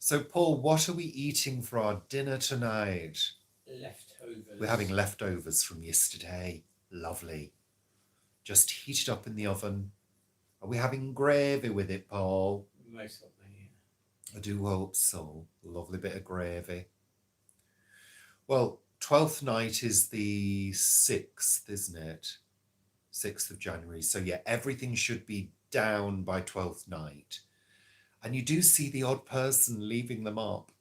So, Paul, what are we eating for our dinner tonight? Leftovers. We're having leftovers from yesterday. Lovely. Just heat it up in the oven. Are we having gravy with it, Paul? Most of them, yeah. I do hope so. Lovely bit of gravy. Well, 12th night is the 6th, isn't it? 6th of January. So yeah, everything should be down by 12th night. And you do see the odd person leaving them up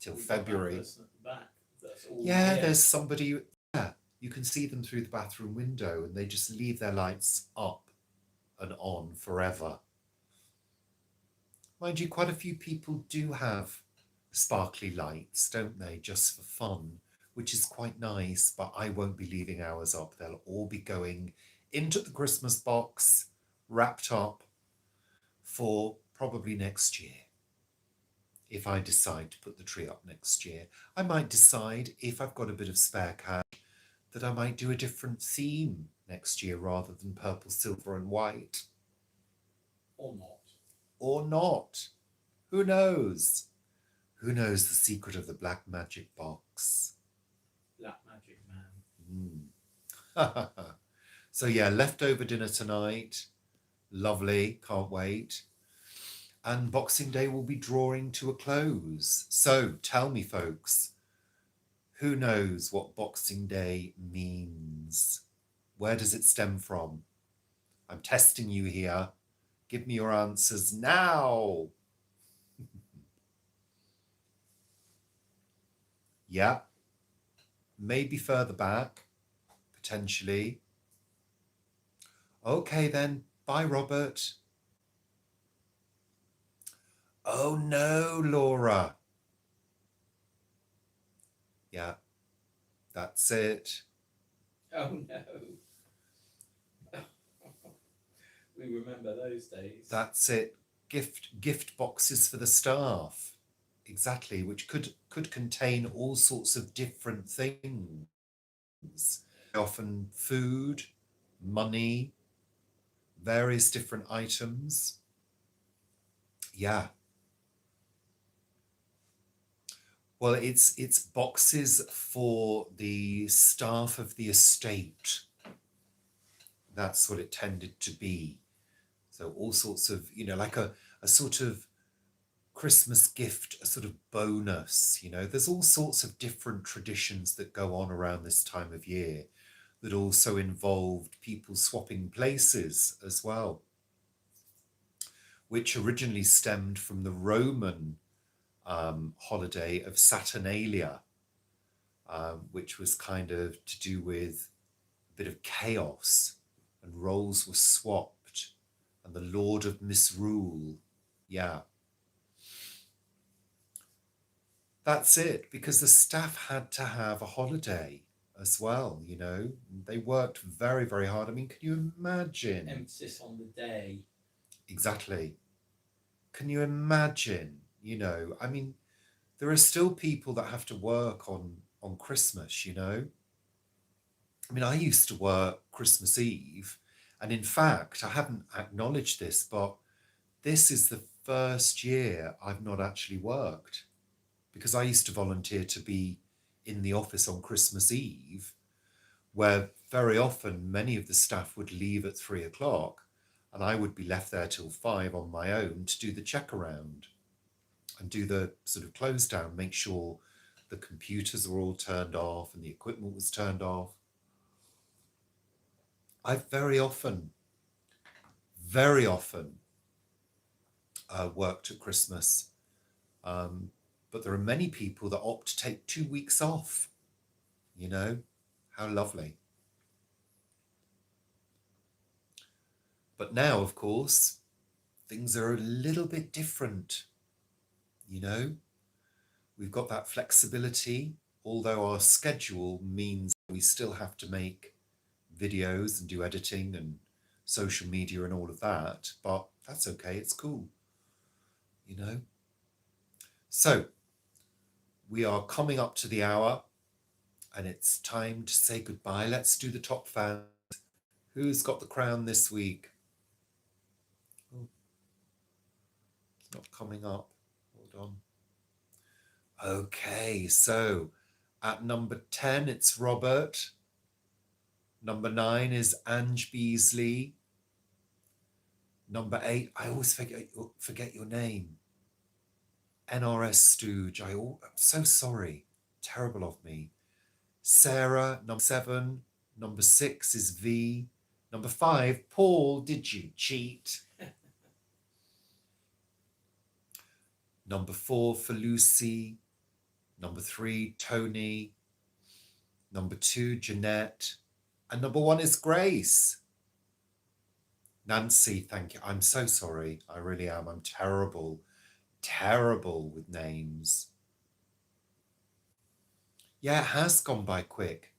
till We've got that February. person at the back. That's all Yeah, year. there's somebody, yeah, you can see them through the bathroom window and they just leave their lights up and on forever. Mind you, quite a few people do have sparkly lights, don't they, just for fun, which is quite nice, but I won't be leaving ours up. They'll all be going into the Christmas box, wrapped up for probably next year. If I decide to put the tree up next year, I might decide, if I've got a bit of spare cash, that I might do a different theme next year rather than purple, silver and white. Or not. Or not. Who knows? Who knows the secret of the black magic box? Black Magic Man. So yeah, leftover dinner tonight. Lovely, can't wait. And Boxing Day will be drawing to a close. So tell me, folks, who knows what Boxing Day means? Where does it stem from? I'm testing you here. Give me your answers now. Yeah, maybe further back, potentially. Okay then, bye Robert. Oh no, Laura. Yeah, that's it. Oh no. We remember those days. That's it. Gift boxes for the staff. Exactly, which could contain all sorts of different things. Often food, money, various different items. Yeah. Well, it's boxes for the staff of the estate. That's what it tended to be. So all sorts of, like a sort of Christmas gift, a sort of bonus, there's all sorts of different traditions that go on around this time of year that also involved people swapping places as well, which originally stemmed from the Roman holiday of Saturnalia, which was kind of to do with a bit of chaos, and roles were swapped, and the Lord of Misrule. Yeah. That's it, because the staff had to have a holiday as well, They worked very, very hard. I mean, can you imagine? Emphasis on the day. Exactly. Can you imagine, I mean, there are still people that have to work on Christmas, I mean, I used to work Christmas Eve, and in fact, I haven't acknowledged this, but this is the first year I've not actually worked, because I used to volunteer to be in the office on Christmas Eve, where very often many of the staff would leave at 3 o'clock, and I would be left there till 5 on my own to do the check around and do the sort of close down, make sure the computers were all turned off and the equipment was turned off. I've very often worked at Christmas. But there are many people that opt to take 2 weeks off. How lovely. But now, of course, things are a little bit different. We've got that flexibility, although our schedule means we still have to make videos and do editing and social media and all of that, but that's okay, it's cool, So, we are coming up to the hour, and it's time to say goodbye. Let's do the top fans. Who's got the crown this week? Oh, it's not coming up. Hold on. Okay, so at number 10, it's Robert. Number 9 is Ange Beasley. Number 8, I always forget your name. NRS Stooge. I'm so sorry. Terrible of me. Sarah, number 7. Number 6 is V. Number 5, Paul, did you cheat? Number 4 for Lucy. Number 3, Tony. Number 2, Jeanette. And number 1 is Grace. Nancy, thank you. I'm so sorry. I really am. I'm terrible with names. Yeah, it has gone by quick.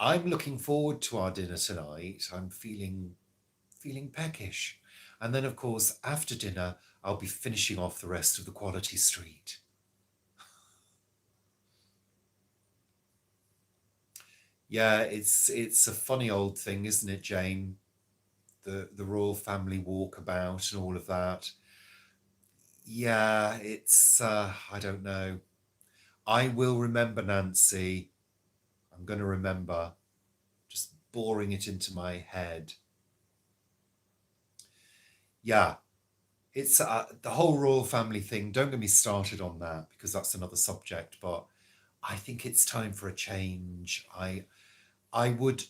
I'm looking forward to our dinner tonight. I'm feeling peckish. And then, of course, after dinner, I'll be finishing off the rest of the Quality Street. Yeah, it's a funny old thing, isn't it, Jane? The royal family walkabout and all of that. Yeah, it's I don't know. I will remember, Nancy. I'm going to remember. Just boring it into my head. Yeah, it's the whole royal family thing. Don't get me started on that because that's another subject. But I think it's time for a change. I would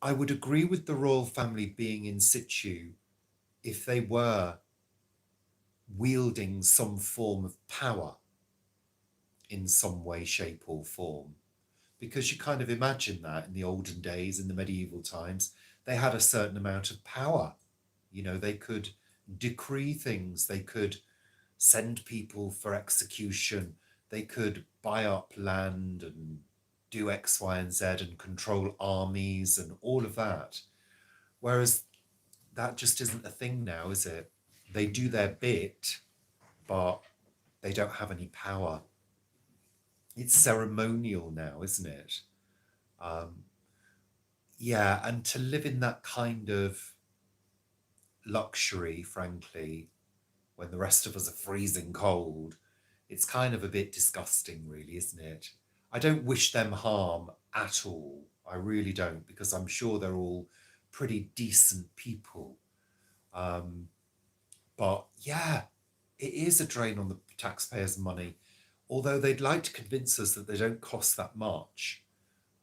agree with the royal family being in situ if they were wielding some form of power in some way, shape or form. Because you kind of imagine that in the olden days, in the medieval times, they had a certain amount of power. You know, they could decree things, they could send people for execution, they could buy up land and do X, Y, and Z and control armies and all of that. Whereas that just isn't a thing now, is it? They do their bit, but they don't have any power. It's ceremonial now, isn't it? Yeah, and to live in that kind of luxury, frankly, when the rest of us are freezing cold, it's kind of a bit disgusting, really, isn't it? I don't wish them harm at all. I really don't, because I'm sure they're all pretty decent people. But yeah, it is a drain on the taxpayers' money, although they'd like to convince us that they don't cost that much.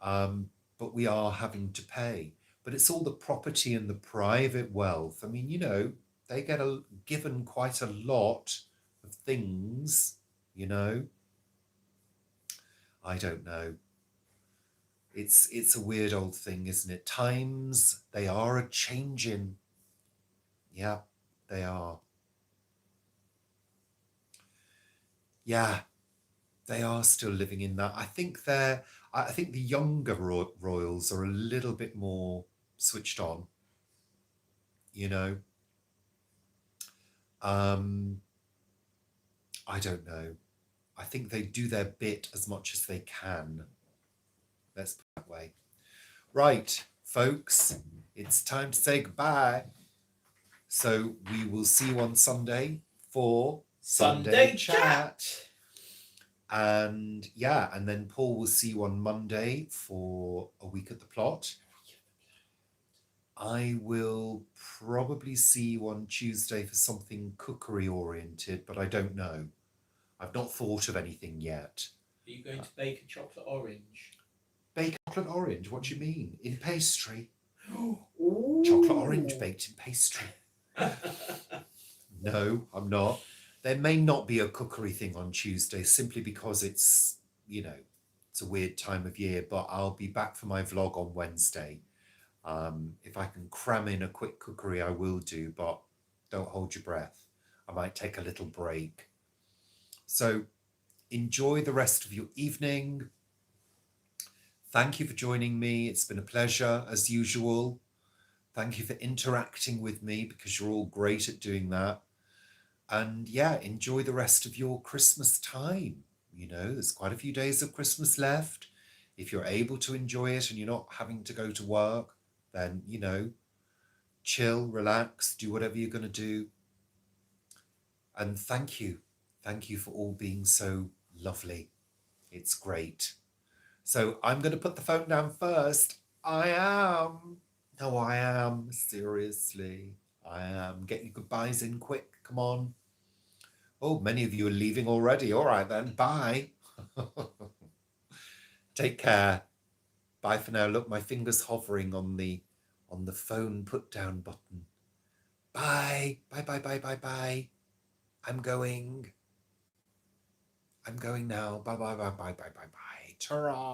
But we are having to pay. But it's all the property and the private wealth. I mean, you know, they get given quite a lot of things, you know. I don't know. It's a weird old thing, isn't it? Times, they are a changing. Yeah, they are. Yeah, they are still living in that. I think the younger royals are a little bit more switched on, you know. I don't know. I think they do their bit as much as they can. Let's put it that way. Right, folks, it's time to say goodbye. So we will see you on Sunday for Sunday Chat. And yeah, and then Paul will see you on Monday for A Week at the Plot. I will probably see you on Tuesday for something cookery oriented, but I don't know. I've not thought of anything yet. Are you going to bake a chocolate orange? Bake chocolate orange? What do you mean? In pastry? Ooh. Chocolate orange baked in pastry? No, I'm not. There may not be a cookery thing on Tuesday simply because it's, you know, it's a weird time of year, but I'll be back for my vlog on Wednesday. If I can cram in a quick cookery, I will do, but don't hold your breath. I might take a little break. So enjoy the rest of your evening. Thank you for joining me. It's been a pleasure as usual. Thank you for interacting with me because you're all great at doing that. And yeah, enjoy the rest of your Christmas time. You know, there's quite a few days of Christmas left. If you're able to enjoy it and you're not having to go to work, then, you know, chill, relax, do whatever you're going to do. And thank you. Thank you for all being so lovely. It's great. So I'm going to put the phone down first. I am. No, I am. Seriously. I am. Get your goodbyes in quick. Come on. Oh, many of you are leaving already. All right then. Bye. Take care. Bye for now. Look, my finger's hovering on the phone put down button. Bye. Bye, bye, bye, bye, bye. I'm going now. Bye, bye, bye, bye, bye, bye, bye. Ta-ra.